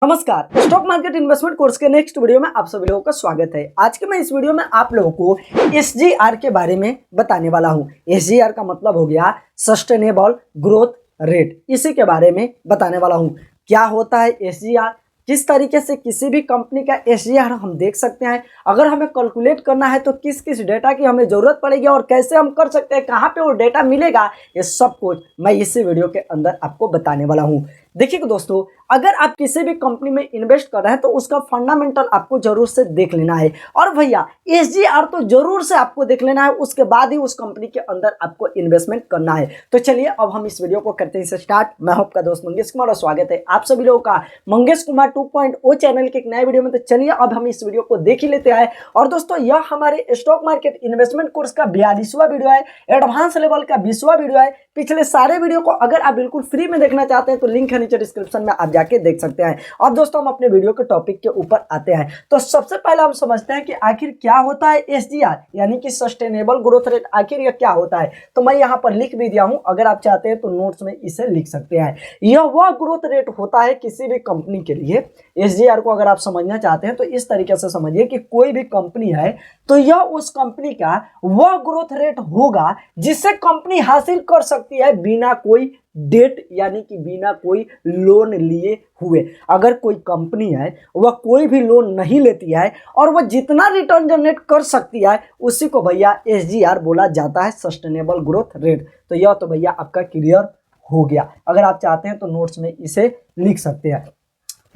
नमस्कार, stock market investment course के next video में आप सभी लोगों का स्वागत है। आज के मैं इस वीडियो में आप लोगों को एसजीआर के बारे में बताने वाला हूं। एसजीआर का मतलब हो गया सस्टेनेबल ग्रोथ रेट। इसी के बारे में बताने वाला हूं। क्या होता है एसजीआर, किस तरीके से किसी भी कंपनी का एसजीआर हम देख सकते हैं, अगर हमें कैलकुलेट करना है तो किस किस डेटा की हमें ज़रूरत पड़ेगी और कैसे हम कर सकते हैं, कहाँ पे वो डेटा मिलेगा, ये सब कुछ मैं इसी वीडियो के अंदर आपको बताने वाला हूँ। देखिए दोस्तों, अगर आप किसी भी कंपनी में इन्वेस्ट कर रहे हैं तो उसका फंडामेंटल आपको जरूर से देख लेना है। और भैया एसजीआर तो जरूर से आपको देख लेना है, उसके बाद ही उस कंपनी के अंदर आपको इन्वेस्टमेंट करना है। तो चलिए अब हम इस वीडियो को करते हैं स्टार्ट। मैं आपका दोस्त मंगेश कुमार और स्वागत है आप सभी लोगों का मंगेश कुमार 2.0 चैनल के एक नए वीडियो में। तो चलिए अब हम इस वीडियो को देख ही लेते हैं। और दोस्तों यह हमारे स्टॉक मार्केट इन्वेस्टमेंट कोर्स का 42वां वीडियो है, एडवांस लेवल का 20वां वीडियो है। पिछले सारे वीडियो को अगर आप बिल्कुल फ्री में देखना चाहते हैं तो लिंक है नीचे डिस्क्रिप्शन में, आप जाके देख सकते हैं। अब दोस्तों हम अपने वीडियो के टॉपिक के ऊपर आते हैं। तो सबसे पहले हम समझते हैं कि आखिर क्या होता है एसजीआर, यानी कि सस्टेनेबल ग्रोथ रेट। आखिर यह क्या होता है तो मैं यहाँ पर लिख भी दिया हूँ, अगर आप चाहते हैं तो नोट्स में इसे लिख सकते हैं। यह वह ग्रोथ रेट होता है किसी भी कंपनी के लिए। एसजीआर को अगर आप समझना चाहते हैं तो इस तरीके से समझिए कि कोई भी कंपनी है तो यह उस कंपनी का वह ग्रोथ रेट होगा जिससे कंपनी हासिल कर सकती है बिना कोई डेट, यानी कि बिना कोई लोन लिए हुए। अगर कोई कंपनी है वह कोई भी लोन नहीं लेती है और वह जितना रिटर्न जनरेट कर सकती है उसी को भैया एसजीआर बोला जाता है, सस्टेनेबल ग्रोथ रेट। तो यह तो भैया आपका क्लियर हो गया। अगर आप चाहते हैं तो नोट्स में इसे लिख सकते हैं।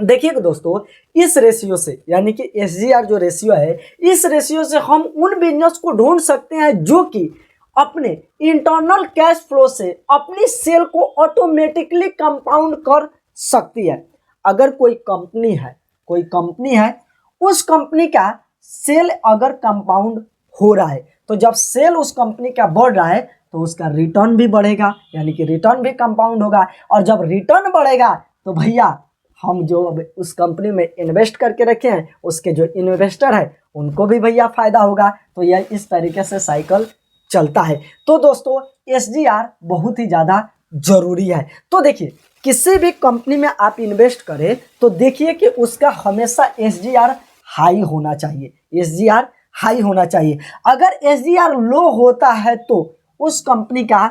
देखिए दोस्तों, इस रेशियो से, यानी कि एसजीआर जो रेशियो है, इस रेशियो से हम उन बिजनेस को ढूंढ सकते हैं जो कि अपने इंटरनल कैश फ्लो से अपनी सेल को ऑटोमेटिकली कंपाउंड कर सकती है। अगर कोई कंपनी है उस कंपनी का सेल अगर कंपाउंड हो रहा है तो जब सेल उस कंपनी का बढ़ रहा है तो उसका रिटर्न भी बढ़ेगा, यानी कि रिटर्न भी कंपाउंड होगा। और जब रिटर्न बढ़ेगा तो भैया हम जो उस कंपनी में इन्वेस्ट करके रखे हैं उसके जो इन्वेस्टर है उनको भी भैया फायदा होगा। तो यह इस तरीके से साइकिल चलता है। तो दोस्तों एसजीआर बहुत ही ज़्यादा जरूरी है। तो देखिए, किसी भी कंपनी में आप इन्वेस्ट करें तो देखिए कि उसका हमेशा एसजीआर हाई होना चाहिए। एसजीआर हाई होना चाहिए। अगर एसजीआर लो होता है तो उस कंपनी का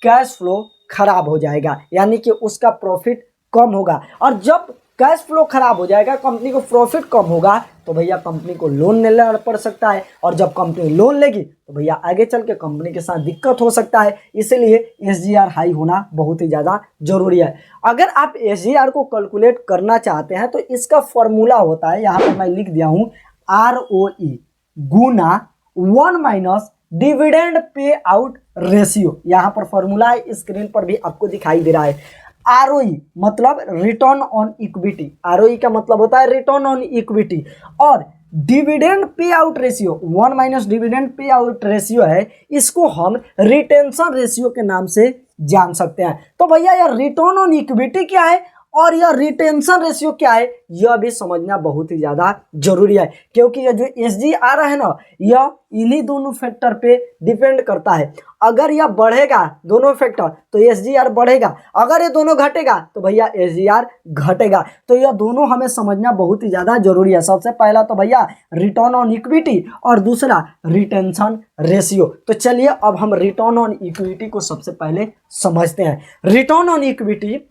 कैश फ्लो खराब हो जाएगा, यानी कि उसका प्रॉफिट कम होगा। और जब कैश फ्लो खराब हो जाएगा, कंपनी को प्रॉफिट कम होगा, तो भैया कंपनी को लोन लेना पड़ सकता है। और जब कंपनी लोन लेगी तो भैया आगे चल के कंपनी के साथ दिक्कत हो सकता है। इसलिए एसजीआर हाई होना बहुत ही ज़्यादा जरूरी है। अगर आप एसजीआर को कैलकुलेट करना चाहते हैं तो इसका फॉर्मूला होता है, यहाँ पर मैं लिख दिया हूँ, ROE गुना 1 minus dividend pay out ratio. यहाँ पर फॉर्मूला है, स्क्रीन पर भी आपको दिखाई दे रहा है। ROE मतलब रिटर्न ऑन इक्विटी। ROE का मतलब होता है रिटर्न ऑन इक्विटी। और dividend pay out ratio 1 minus dividend pay out ratio है, इसको हम रिटेंशन रेशियो के नाम से जान सकते हैं। तो भैया यार रिटर्न ऑन इक्विटी क्या है और यह रिटेंशन रेशियो क्या है, यह भी समझना बहुत ही ज़्यादा जरूरी है। क्योंकि यह जो एसजीआर है ना, यह इन्हीं दोनों फैक्टर पे डिपेंड करता है। अगर यह बढ़ेगा दोनों फैक्टर तो एसजीआर बढ़ेगा, अगर ये दोनों घटेगा तो भैया एसजीआर घटेगा। तो यह दोनों हमें समझना बहुत ही ज़्यादा जरूरी है। सबसे पहला तो भैया रिटर्न ऑन इक्विटी और दूसरा रिटेंशन रेशियो। तो चलिए अब हम रिटर्न ऑन इक्विटी को सबसे पहले समझते हैं। रिटर्न ऑन इक्विटी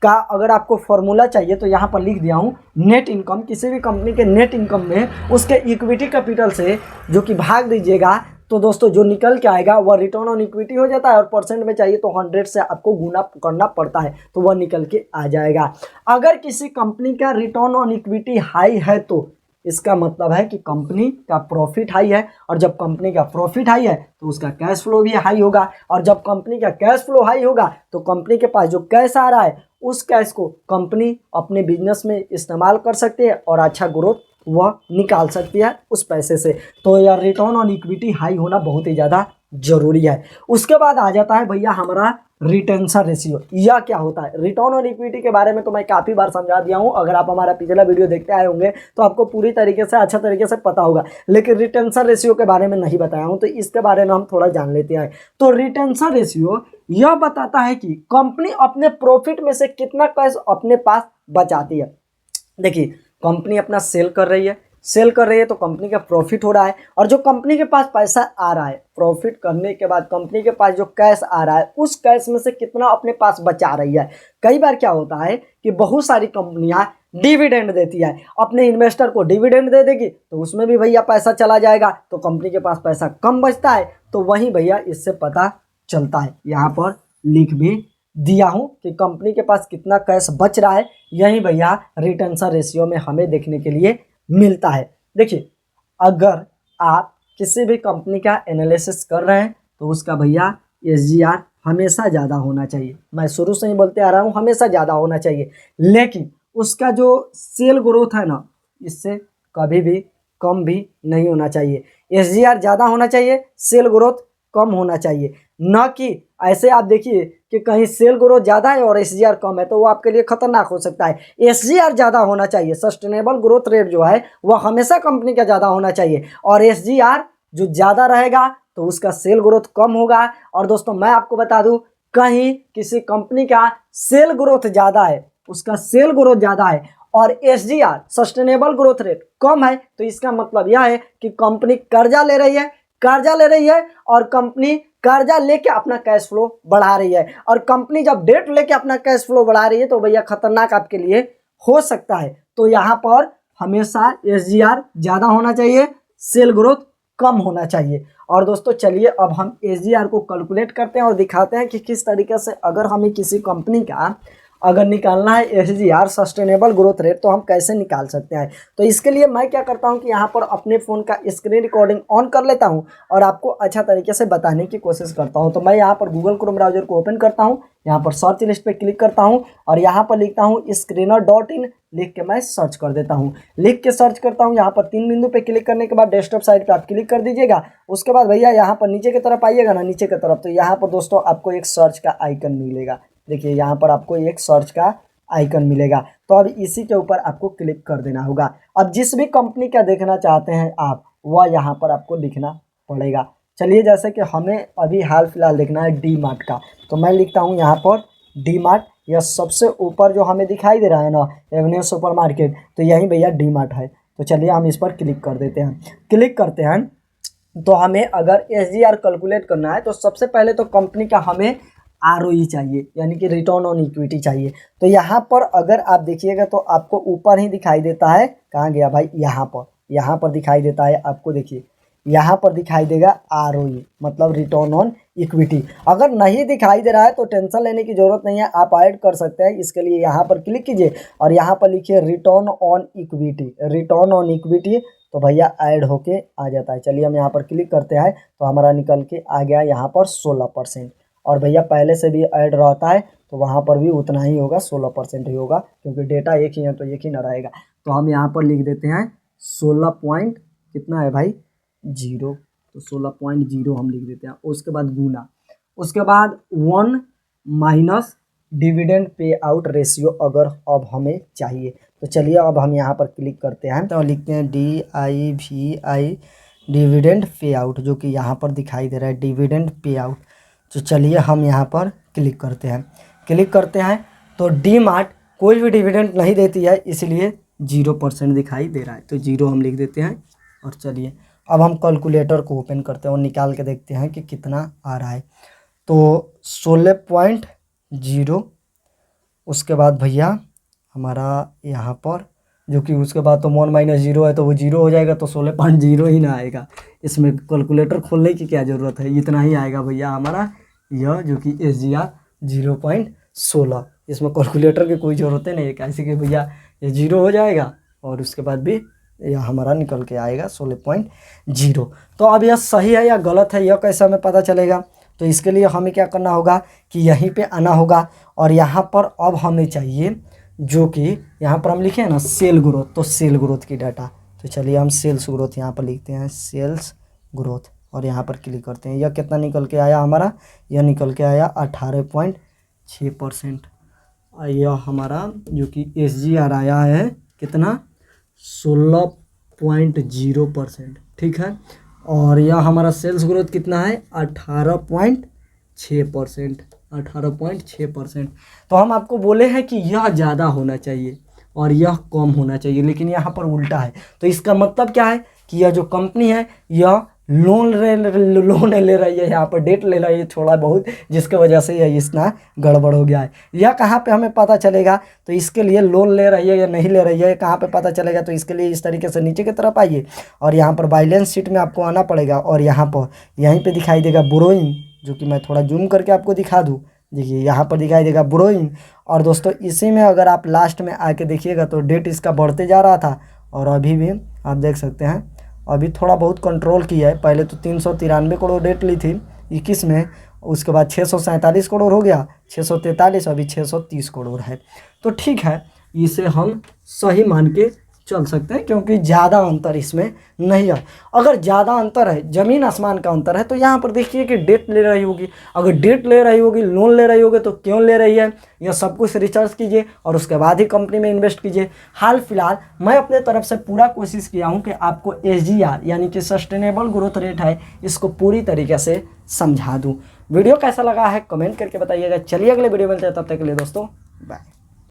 का अगर आपको फॉर्मूला चाहिए तो यहाँ पर लिख दिया हूँ, नेट इनकम। किसी भी कंपनी के नेट इनकम में उसके इक्विटी कैपिटल से जो कि भाग दीजिएगा तो दोस्तों जो निकल के आएगा वह रिटर्न ऑन इक्विटी हो जाता है। और परसेंट में चाहिए तो 100 से आपको गुना करना पड़ता है तो वह निकल के आ जाएगा। अगर किसी कंपनी का रिटर्न ऑन इक्विटी हाई है तो इसका मतलब है कि कंपनी का प्रॉफिट हाई है। और जब कंपनी का प्रॉफिट हाई है तो उसका कैश फ्लो भी हाई होगा। और जब कंपनी का कैश फ्लो हाई होगा तो कंपनी के पास जो कैश आ रहा है उस कैश को कंपनी अपने बिजनेस में इस्तेमाल कर सकती है और अच्छा ग्रोथ वह निकाल सकती है उस पैसे से। तो यार रिटर्न ऑन इक्विटी हाई होना बहुत ही ज़्यादा जरूरी है। उसके बाद आ जाता है भैया हमारा रिटेंशन रेशियो। यह क्या होता है? रिटर्न ऑन इक्विटी के बारे में तो मैं काफ़ी बार समझा दिया हूं, अगर आप हमारा पिछला वीडियो देखते आए होंगे तो आपको पूरी तरीके से अच्छा तरीके से पता होगा, लेकिन रिटेंशन रेशियो के बारे में नहीं बताया हूं, तो इसके बारे में हम थोड़ा जान लेते हैं। तो रिटेंशन रेशियो यह बताता है कि कंपनी अपने प्रॉफिट में से कितना कैश अपने पास बचाती है। देखिए कंपनी अपना सेल कर रही है तो कंपनी का प्रॉफिट हो रहा है, और जो कंपनी के पास पैसा आ रहा है प्रॉफिट करने के बाद कंपनी के पास जो कैश आ रहा है उस कैश में से कितना अपने पास बचा रही है। कई बार क्या होता है कि बहुत सारी कंपनियां डिविडेंड देती है, अपने इन्वेस्टर को डिविडेंड दे देगी तो उसमें भी भैया पैसा चला जाएगा, तो कंपनी के पास पैसा कम बचता है। तो वहीं भैया इससे पता चलता है, यहाँ पर लिख भी दिया हूँ कि कंपनी के पास कितना कैश बच रहा है, यही भैया रिटेंशन रेशियो में हमें देखने के लिए मिलता है। देखिए अगर आप किसी भी कंपनी का एनालिसिस कर रहे हैं तो उसका भैया एसजीआर हमेशा ज़्यादा होना चाहिए। मैं शुरू से ही बोलते आ रहा हूँ हमेशा ज़्यादा होना चाहिए, लेकिन उसका जो सेल ग्रोथ है ना इससे कभी भी कम भी नहीं होना चाहिए। एसजीआर ज़्यादा होना चाहिए, सेल ग्रोथ कम होना चाहिए, न कि ऐसे आप देखिए कि कहीं सेल ग्रोथ ज़्यादा है और एसजीआर कम है तो वो आपके लिए खतरनाक हो सकता है। एसजीआर ज़्यादा होना चाहिए, सस्टेनेबल ग्रोथ रेट जो है वह हमेशा कंपनी का ज़्यादा होना चाहिए, और एसजीआर जो ज़्यादा रहेगा तो उसका सेल ग्रोथ कम होगा। और दोस्तों मैं आपको बता दूं कहीं किसी कंपनी का सेल ग्रोथ ज़्यादा है, उसका सेल ग्रोथ ज़्यादा है और एसजीआर सस्टेनेबल ग्रोथ रेट कम है तो इसका मतलब यह है कि कंपनी कर्जा ले रही है और कंपनी कर्जा लेके अपना कैश फ्लो बढ़ा रही है, और कंपनी जब डेट लेके अपना कैश फ्लो बढ़ा रही है तो भैया खतरनाक आपके लिए हो सकता है। तो यहाँ पर हमेशा एसजीआर ज़्यादा होना चाहिए, सेल ग्रोथ कम होना चाहिए। और दोस्तों चलिए अब हम एसजीआर को कैलकुलेट करते हैं और दिखाते हैं कि किस तरीके से अगर हमें किसी कंपनी का अगर निकालना है एसजीआर सस्टेनेबल ग्रोथ रेट तो हम कैसे निकाल सकते हैं। तो इसके लिए मैं क्या करता हूं कि यहाँ पर अपने फ़ोन का स्क्रीन रिकॉर्डिंग ऑन कर लेता हूं और आपको अच्छा तरीके से बताने की कोशिश करता हूं। तो मैं यहाँ पर गूगल क्रोम ब्राउजर को ओपन करता हूँ, यहाँ पर सर्च लिस्ट पे क्लिक करता हूँ और यहाँ पर लिखता हूँ screener.in लिख के मैं सर्च कर देता हूँ। लिख के सर्च करता हूँ, यहाँ पर 3 बिंदु पे क्लिक करने के बाद डेस्कटॉप साइट पे आप क्लिक कर दीजिएगा। उसके बाद भैया यहाँ पर नीचे की तरफ आइएगा ना, नीचे की तरफ, तो यहाँ पर दोस्तों आपको एक सर्च का आइकन मिलेगा। देखिए यहाँ पर आपको एक सर्च का आइकन मिलेगा, तो अब इसी के ऊपर आपको क्लिक कर देना होगा। अब जिस भी कंपनी का देखना चाहते हैं आप वह यहाँ पर आपको लिखना पड़ेगा। चलिए जैसे कि हमें अभी हाल फिलहाल देखना है डी मार्ट का, तो मैं लिखता हूँ यहाँ पर डी मार्ट, यह सबसे ऊपर जो हमें दिखाई दे रहा है ना एवेन्यू सुपर मार्केट, तो यही भैया डी मार्ट है। तो चलिए हम इस पर क्लिक कर देते हैं। क्लिक करते हैं तो हमें अगर एसजीआर कैलकुलेट करना है तो सबसे पहले तो कंपनी का हमें आरओई चाहिए, यानी कि रिटर्न ऑन इक्विटी चाहिए। तो यहाँ पर अगर आप देखिएगा तो आपको ऊपर ही दिखाई देता है, कहाँ गया भाई, यहाँ पर दिखाई देता है आपको। देखिए यहाँ पर दिखाई देगा आरओई मतलब रिटर्न ऑन इक्विटी। अगर नहीं दिखाई दे रहा है तो टेंशन लेने की ज़रूरत नहीं है, आप ऐड कर सकते हैं। इसके लिए यहाँ पर क्लिक कीजिए और यहाँ पर लिखिए रिटर्न ऑन इक्विटी, तो भैया ऐड होके आ जाता है। चलिए हम यहाँ पर क्लिक करते हैं तो हमारा निकल के आ गया यहाँ पर 16%, और भैया पहले से भी ऐड रहता है तो वहाँ पर भी उतना ही होगा, 16% ही होगा, क्योंकि डेटा एक ही है तो एक ही ना रहेगा। तो हम यहाँ पर लिख देते हैं 16 पॉइंट कितना है भाई 0, तो 16.0 हम लिख देते हैं। उसके बाद गुना, उसके बाद 1 minus dividend pay out ratio अगर अब हमें चाहिए। तो चलिए अब हम यहाँ पर क्लिक करते हैं तो लिखते हैं DIVI डिविडेंड पे आउट, जो कि यहाँ पर दिखाई दे रहा है डिविडेंड पे आउट। तो चलिए हम यहाँ पर क्लिक करते हैं तो डी मार्ट कोई भी डिविडेंड नहीं देती है, इसलिए 0% दिखाई दे रहा है, तो 0 हम लिख देते हैं। और चलिए अब हम कैलकुलेटर को ओपन करते हैं और निकाल के देखते हैं कि कितना आ रहा है। तो 16.0, उसके बाद भैया हमारा यहाँ पर जो कि उसके बाद तो 1 माइनस 0 है तो वो 0 हो जाएगा, तो 16.0 ही ना आएगा। इसमें कैलकुलेटर खोलने की क्या ज़रूरत है, इतना ही आएगा भैया हमारा यह जो कि एसजीआर 0.16। इसमें कैलकुलेटर की कोई ज़रूरत नहीं है, कैसे कि भैया ये 0 हो जाएगा और उसके बाद भी यह हमारा निकल के आएगा 16.0। तो अब यह सही है या गलत है यह कैसे हमें पता चलेगा, तो इसके लिए हमें क्या करना होगा कि यहीं पे आना होगा और यहाँ पर अब हमें चाहिए जो कि यहाँ पर हम लिखे हैं ना सेल ग्रोथ, तो सेल ग्रोथ की डाटा। तो चलिए हम सेल्स ग्रोथ यहाँ पर लिखते हैं, सेल्स ग्रोथ, और यहाँ पर क्लिक करते हैं। यह कितना निकल के आया हमारा, यह निकल के आया 18.6%। यह हमारा जो कि एसजीआर आया है कितना 16.0%, ठीक है। और यह हमारा सेल्स ग्रोथ कितना है 18.6%। तो हम आपको बोले हैं कि यह ज़्यादा होना चाहिए, और यह कम होना चाहिए, लेकिन यहाँ पर उल्टा है। तो इसका मतलब क्या है कि यह जो कंपनी है यह लोन ले रही है, यहाँ पर डेट ले रही है थोड़ा बहुत, जिसके वजह से यह इतना गड़बड़ हो गया है। यह कहाँ पे हमें पता चलेगा, तो इसके लिए लोन ले रही है या नहीं ले रही है कहाँ पे पता चलेगा, तो इसके लिए इस तरीके से नीचे की तरफ आइए और यहाँ पर बैलेंस शीट में आपको आना पड़ेगा और यहाँ पर यहीं पे दिखाई देगा बोरोइंग, जो कि मैं थोड़ा जूम करके आपको दिखा दूँ। देखिए यहाँ पर दिखाई देगा बोरोइंग, और दोस्तों इसी में अगर आप लास्ट में आके देखिएगा तो डेट इसका बढ़ते जा रहा था और अभी भी आप देख सकते हैं अभी थोड़ा बहुत कंट्रोल किया है। पहले तो 393 करोड़ डेट ली थी 21 में, उसके बाद 647 करोड़ हो गया, 643, अभी 630 करोड़ है। तो ठीक है, इसे हम सही मान के चल सकते हैं क्योंकि ज़्यादा अंतर इसमें नहीं है। अगर ज़्यादा अंतर है, ज़मीन आसमान का अंतर है, तो यहाँ पर देखिए कि डेट ले रही होगी। अगर डेट ले रही होगी, लोन ले रही होगी, तो क्यों ले रही है, यह सब कुछ रिसर्च कीजिए और उसके बाद ही कंपनी में इन्वेस्ट कीजिए। हाल फिलहाल मैं अपने तरफ से पूरा कोशिश किया हूँ कि आपको SGR यानी कि सस्टेनेबल ग्रोथ रेट है, इसको पूरी तरीके से समझा दूँ। वीडियो कैसा लगा है कमेंट करके बताइएगा। चलिए अगले वीडियो में मिलते हैं, तब तक के लिए दोस्तों बाय।